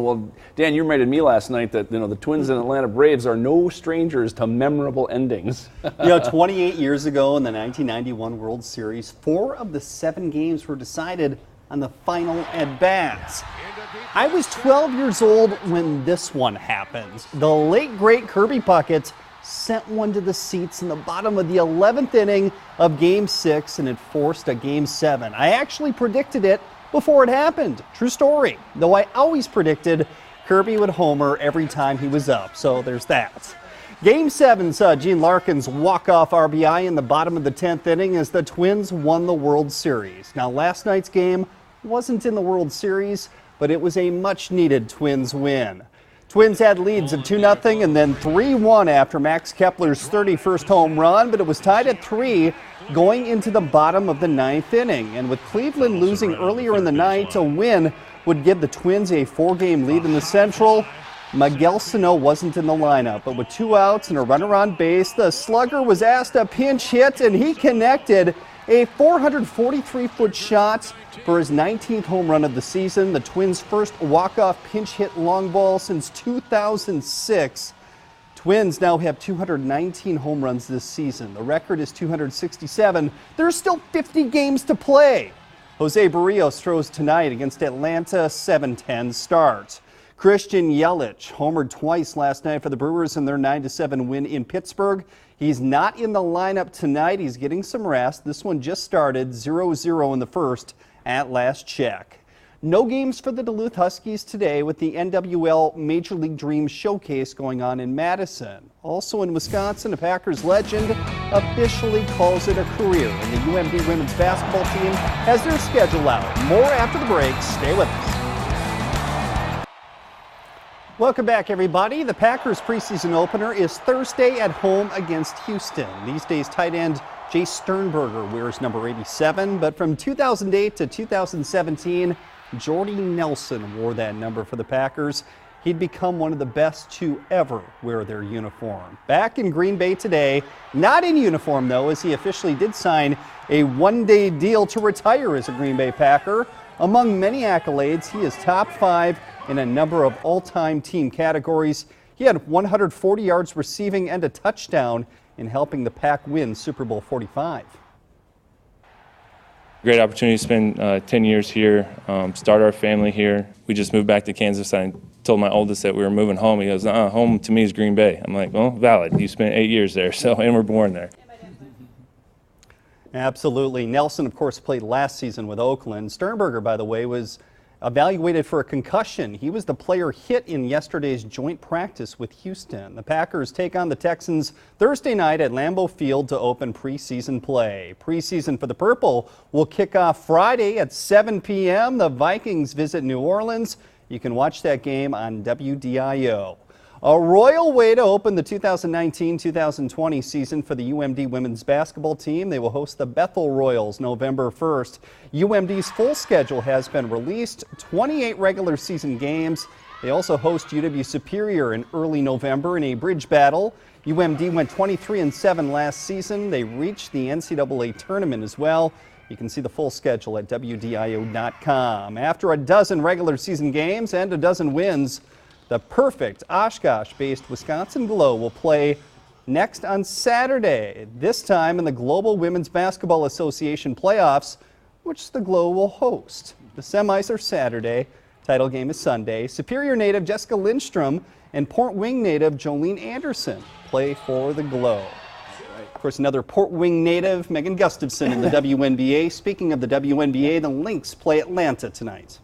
Well, Dan, you reminded me last night that the Twins and Atlanta Braves are no strangers to memorable endings. 28 years ago in the 1991 World Series, 4 of the 7 games were decided on the final at-bats. I was 12 years old when this one happened. The late, great Kirby Puckett sent one to the seats in the bottom of the 11th inning of Game 6, and it forced a Game 7. I actually predicted it before it happened. True story. Though I always predicted Kirby would homer every time he was up, so there's that. Game 7 saw Gene Larkin's walk-off RBI in the bottom of the 10th inning as the Twins won the World Series. Now, last night's game wasn't in the World Series, but it was a much-needed Twins win. Twins had leads of 2-0 and then 3-1 after Max Kepler's 31st home run, but it was tied at 3 going into the bottom of the 9th inning. And with Cleveland losing earlier in the night, a win would give the Twins a 4-game lead in the Central. Miguel Sano wasn't in the lineup, but with 2 outs and a runner on base, the slugger was asked a pinch hit, and he connected a 443-foot shot for his 19th home run of the season, the Twins' first walk-off pinch hit long ball since 2006. Twins now have 219 home runs this season. The record is 267. There's still 50 games to play. Jose Barrios throws tonight against Atlanta, 7-10 start. Christian Yelich homered twice last night for the Brewers in their 9-7 win in Pittsburgh. He's not in the lineup tonight. He's getting some rest. This one just started 0-0 in the first at last check. No games for the Duluth Huskies today with the NWL Major League Dream Showcase going on in Madison. Also in Wisconsin, a Packers legend officially calls it a career, and the UMD women's basketball team has their schedule out. More after the break. Stay with us. Welcome back, everybody. The Packers preseason opener is Thursday at home against Houston. These days, tight end Jay Sternberger wears number 87, but from 2008 to 2017, Jordy Nelson wore that number for the Packers. He'd become one of the best to ever wear their uniform. Back in Green Bay today, not in uniform though, as he officially did sign a one-day deal to retire as a Green Bay Packer. Among many accolades, he is top 5 in a number of all-time team categories. He had 140 yards receiving and a touchdown in helping the Pack win Super Bowl 45. Great opportunity to spend 10 years here, start our family here. We just moved back to Kansas. I told my oldest that we were moving home. He goes, home to me is Green Bay. I'm like, well, valid. You spent 8 years there, and we're born there. Absolutely. Nelson, of course, played last season with Oakland. Sternberger, by the way, was evaluated for a concussion. He was the player hit in yesterday's joint practice with Houston. The Packers take on the Texans Thursday night at Lambeau Field to open preseason play. Preseason for the Purple will kick off Friday at 7 p.m. The Vikings visit New Orleans. You can watch that game on WDIO. A royal way to open the 2019-2020 season for the UMD women's basketball team. They will host the Bethel Royals November 1st. UMD's full schedule has been released, 28 regular season games. They also host UW Superior in early November in a bridge battle. UMD went 23-7 last season. They reached the NCAA tournament as well. You can see the full schedule at WDIO.com. After a dozen regular season games and a dozen wins, the perfect Oshkosh-based Wisconsin Glow will play next on Saturday, this time in the Global Women's Basketball Association playoffs, which the Glow will host. The semis are Saturday. Title game is Sunday. Superior native Jessica Lindstrom and Port Wing native Jolene Anderson play for the Glow. Of course, another Port Wing native, Megan Gustafson, in the WNBA. Speaking of the WNBA, the Lynx play Atlanta tonight.